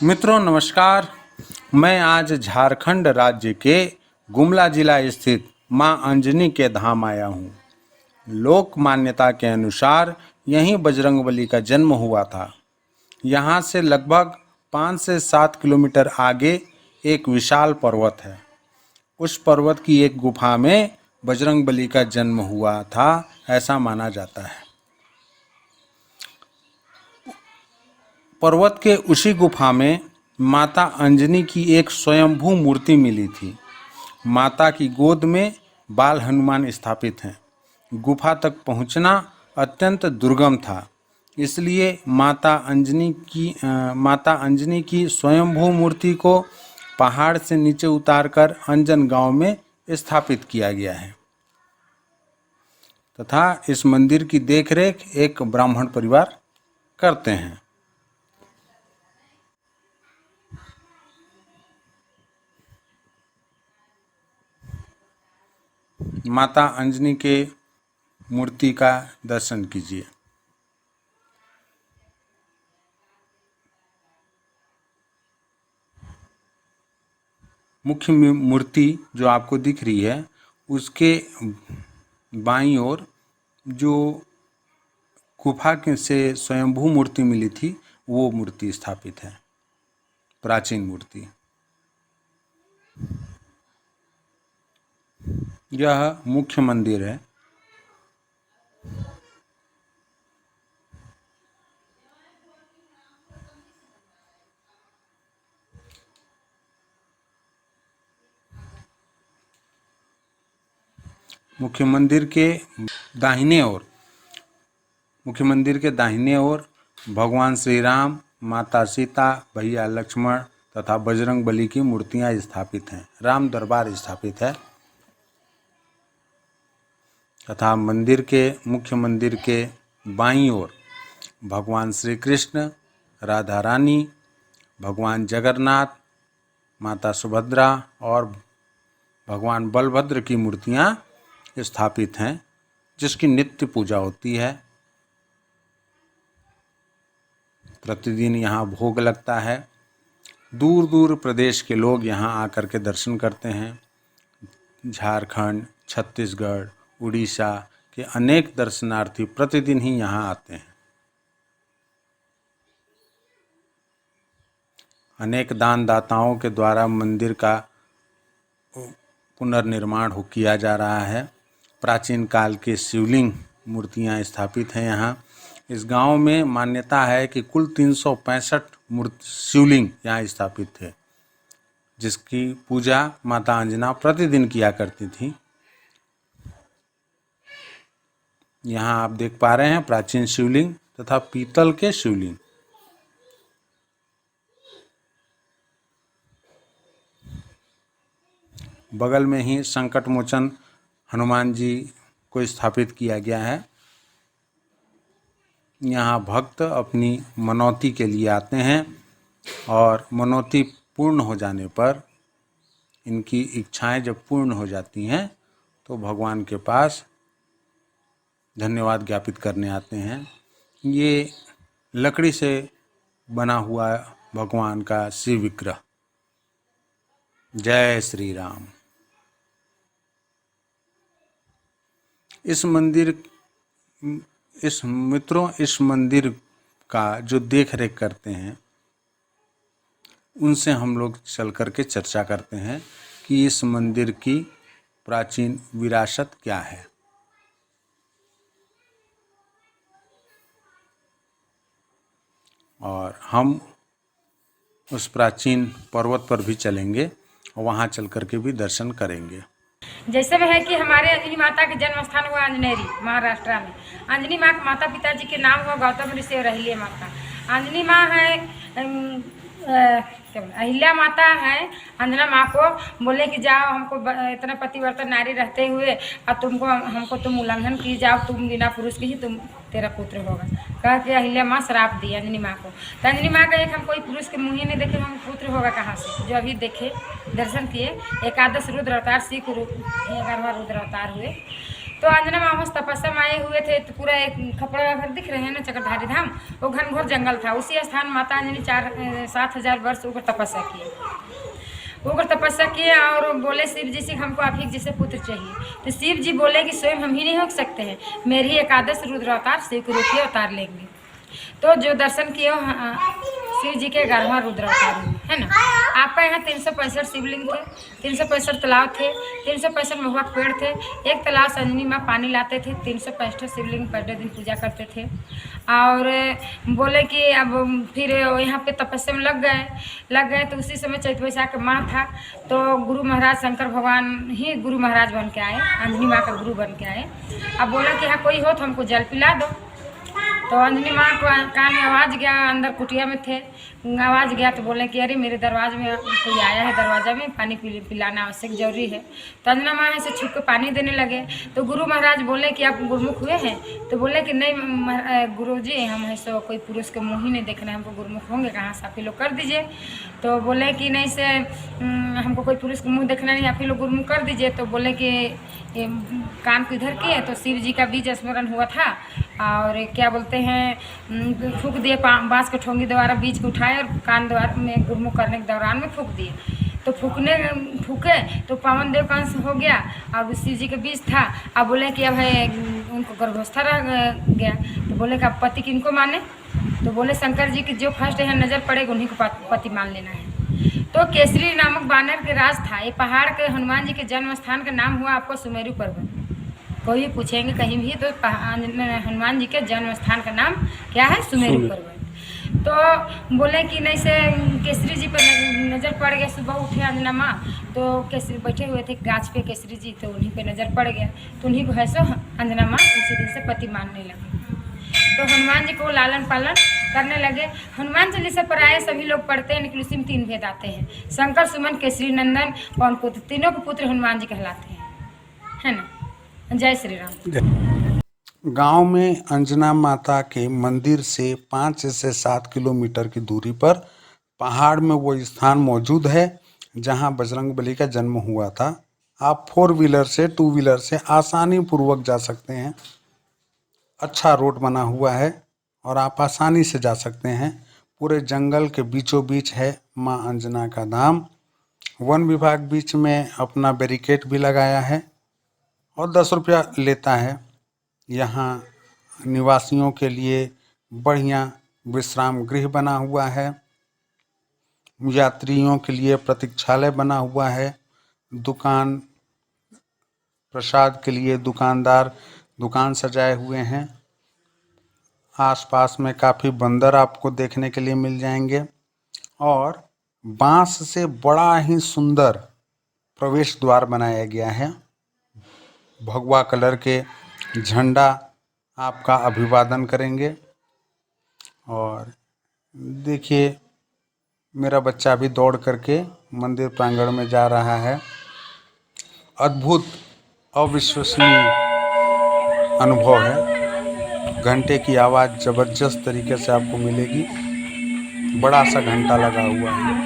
मित्रों नमस्कार। मैं आज झारखंड राज्य के गुमला जिला स्थित मां अंजनी के धाम आया हूँ। लोक मान्यता के अनुसार यहीं बजरंगबली का जन्म हुआ था। यहाँ से लगभग 5 से 7 किलोमीटर आगे एक विशाल पर्वत है। उस पर्वत की एक गुफा में बजरंगबली का जन्म हुआ था, ऐसा माना जाता है। पर्वत के उसी गुफा में माता अंजनी की एक स्वयंभू मूर्ति मिली थी। माता की गोद में बाल हनुमान स्थापित हैं। गुफा तक पहुंचना अत्यंत दुर्गम था, इसलिए माता अंजनी की स्वयंभू मूर्ति को पहाड़ से नीचे उतारकर अंजन गांव में स्थापित किया गया है तथा इस मंदिर की देखरेख एक ब्राह्मण परिवार करते हैं। माता अंजनी के मूर्ति का दर्शन कीजिए। मुख्य मूर्ति जो आपको दिख रही है, उसके बाईं ओर जो गुफा के से स्वयंभू मूर्ति मिली थी, वो मूर्ति स्थापित है, प्राचीन मूर्ति। यह मुख्य मंदिर है। मुख्य मंदिर के दाहिने ओर भगवान श्री राम, माता सीता, भैया लक्ष्मण तथा बजरंग बली की मूर्तियां स्थापित हैं। राम दरबार स्थापित है तथा मुख्य मंदिर के बाईं ओर भगवान श्री कृष्ण, राधा रानी, भगवान जगन्नाथ, माता सुभद्रा और भगवान बलभद्र की मूर्तियां स्थापित हैं, जिसकी नित्य पूजा होती है। प्रतिदिन यहाँ भोग लगता है। दूर दूर प्रदेश के लोग यहाँ आकर के दर्शन करते हैं। झारखंड, छत्तीसगढ़, उड़ीसा के अनेक दर्शनार्थी प्रतिदिन ही यहाँ आते हैं। अनेक दानदाताओं के द्वारा मंदिर का पुनर्निर्माण किया जा रहा है। प्राचीन काल के शिवलिंग मूर्तियां स्थापित हैं यहाँ। इस गांव में मान्यता है कि कुल 365 शिवलिंग यहाँ स्थापित थे, जिसकी पूजा माता अंजना प्रतिदिन किया करती थी। यहाँ आप देख पा रहे हैं प्राचीन शिवलिंग तथा पीतल के शिवलिंग। बगल में ही संकट मोचन हनुमान जी को स्थापित किया गया है। यहाँ भक्त अपनी मनौती के लिए आते हैं और मनौती पूर्ण हो जाने पर, इनकी इच्छाएं जब पूर्ण हो जाती हैं तो भगवान के पास धन्यवाद ज्ञापित करने आते हैं। ये लकड़ी से बना हुआ भगवान का शिव विग्रह। जय श्री राम। इस मंदिर का जो देख रेख करते हैं, उनसे हम लोग चल करके चर्चा करते हैं कि इस मंदिर की प्राचीन विरासत क्या है। और हम उस प्राचीन पर्वत पर भी चलेंगे और वहाँ चल करके भी दर्शन करेंगे। जैसे में है कि हमारे अंजनी माता के जन्म स्थान हुआ अंजनेरी, महाराष्ट्र में। अंजनी माँ के माता पिताजी के नाम हुआ गौतम ऋषि और अहिल्या माता। अंजनी माँ है अहिल्या माता है। अंजना माँ को बोले कि जाओ, हमको इतना पतिव्रता नारी रहते हुए और हमको तुम उल्लंघन की जाओ, तुम बिना पुरुष के ही तेरा पुत्र होगा। कह के अहिल्या माँ श्राप दी अंजनी माँ को। तो अंजनी माँ का हम कोई पुरुष के मुँह ही नहीं देखे, हम पुत्र होगा कहाँ से। जो अभी देखे, दर्शन किए, एकादश रुद्र अवतार, 11वां रुद्र अवतार हुए। तो अंजना मामा उस तपस्या में आए हुए थे, तो पूरा एक खपड़ा घर दिख रहे हैं ना, चक्रधारी धाम, वो घनघोर जंगल था। उसी स्थान माता अंजनी 7,000 वर्ष ऊपर तपस्या किए, ऊपर तपस्या किए और बोले शिव जी से हमको आप ही जैसे पुत्र चाहिए। तो शिव जी बोले कि स्वयं हम ही नहीं हो सकते हैं, मेरी एकादश रुद्र अवतार शिव के रूप में अवतार लेंगे। तो जो दर्शन किए शिव जी के 11वां रुद्र अवतार है ना। आपका यहाँ 365 शिवलिंग थे, 365 तालाब थे, 365 महुआ के पेड़ थे। एक तालाब से अंजनी माँ पानी लाते थे, 365 शिवलिंग पर दिन पूजा करते थे। और बोले कि अब फिर यहाँ पे तपस्या में लग गए। तो उसी समय चैत वैशाख का माह था, तो गुरु महाराज शंकर भगवान ही गुरु महाराज बन के आए, अंजनी माँ का गुरु बन के आए। अब बोला कि यहाँ कोई हो तो हमको जल पिला दो। तो अंजनी माँ को कान में आवाज़ गया, अंदर कुटिया में थे, आवाज़ गया तो बोले कि अरे मेरे दरवाजे में कोई आया है, दरवाजा में पानी पिलाना आवश्यक जरूरी है। तो अंजना माँ ऐसे छुप के पानी देने लगे। तो गुरु महाराज बोले कि आप गुरुमुख हुए हैं? तो बोले कि नहीं गुरुजी, हम ऐसे कोई पुरुष के मुँह ही नहीं देखना है, हमको गुरुमुख होंगे कहाँ से, आप ही लोग कर दीजिए। तो बोले कि नहीं से हमको कोई पुरुष का मुँह देखना नहीं, आप ही लोग गुरुमुख कर दीजिए। तो बोले कि कान को इधर किए तो शिव जी का बीज स्मरण हुआ था, और क्या बोलते हैं फूंक दिए, बांस के ठोंगी द्वारा बीज को उठाए और कान द्वारा में गुरुमुख करने के दौरान में फूंक दिए। तो फूके तो पावन देव का अंश हो गया, और शिव जी के बीज था। अब बोले कि अब है उनको गर्भवस्था रह गया। तो बोले कि अब पति किनको माने? तो बोले शंकर जी की जो फर्स्ट है नज़र पड़ेगा उन्हीं को पति मान लेना है। तो केसरी नामक बानर के राज था। ये पहाड़ के हनुमान जी के जन्म स्थान का नाम हुआ आपको सुमेरु पर्वत। कोई पूछेंगे कहीं भी तो हनुमान जी के जन्म स्थान का नाम क्या है? सुमेरु पर्वत। तो बोले कि नहीं से केसरी जी पर नज़र पड़ गया। सुबह उठे अंजना माँ तो केसरी बैठे हुए थे गाछ पे केसरी जी, तो उन्हीं पे नज़र पड़ गया। तो उन्हीं को है सो अंजना माँ उसी दिन से पति मानने लगे। तो हनुमान जी को लालन पालन करने लगे। हनुमान चालीसा पर आए सभी लोग पढ़ते हैं, लेकिन उसी में 3 भेद आते हैं। शंकर, सुमन, केसरी नंदन, पवन पुत्र, तीनों के पुत्र हनुमान जी कहलाते हैं, है ना। जय श्री राम। गांव में अंजना माता के मंदिर से 5 से 7 किलोमीटर की दूरी पर पहाड़ में वो स्थान मौजूद है जहां बजरंगबली का जन्म हुआ था। आप 4 व्हीलर से 2 व्हीलर से आसानी पूर्वक जा सकते हैं। अच्छा रोड बना हुआ है और आप आसानी से जा सकते हैं। पूरे जंगल के बीचों बीच है माँ अंजना का धाम। वन विभाग बीच में अपना बैरिकेड भी लगाया है और 10 रुपया लेता है। यहाँ निवासियों के लिए बढ़िया विश्राम गृह बना हुआ है। यात्रियों के लिए प्रतीक्षालय बना हुआ है। दुकान प्रसाद के लिए दुकानदार दुकान सजाए हुए हैं। आसपास में काफ़ी बंदर आपको देखने के लिए मिल जाएंगे और बांस से बड़ा ही सुंदर प्रवेश द्वार बनाया गया है। भगवा कलर के झंडा आपका अभिवादन करेंगे। और देखिए मेरा बच्चा भी दौड़ करके मंदिर प्रांगण में जा रहा है। अद्भुत अविश्वसनीय अनुभव है। घंटे की आवाज़ ज़बरदस्त तरीके से आपको मिलेगी। बड़ा सा घंटा लगा हुआ है।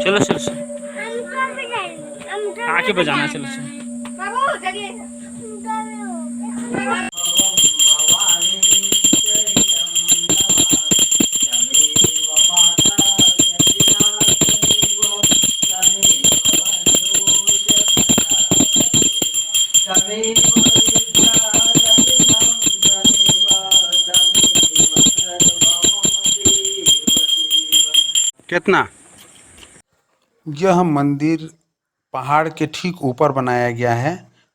चलो चलो चलो आके बजाना। चलो चलो कितना यह मंदिर पहाड़ के ठीक ऊपर बनाया गया है।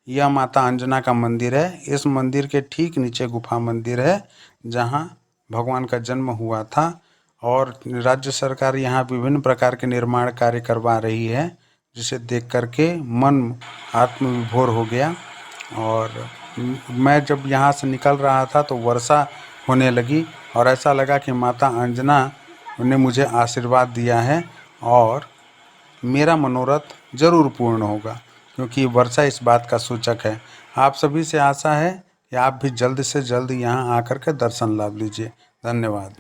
यह माता अंजना का मंदिर है। इस मंदिर के ठीक नीचे गुफा मंदिर है जहां भगवान का जन्म हुआ था। और राज्य सरकार यहाँ विभिन्न प्रकार के निर्माण कार्य करवा रही है, जिसे देख करके मन आत्मविभोर हो गया। और मैं जब यहाँ से निकल रहा था तो वर्षा होने लगी और ऐसा लगा कि माता अंजना ने मुझे आशीर्वाद दिया है और मेरा मनोरथ जरूर पूर्ण होगा, क्योंकि वर्षा इस बात का सूचक है। आप सभी से आशा है कि आप भी जल्द से जल्द यहाँ आकर के दर्शन लाभ लीजिए। धन्यवाद।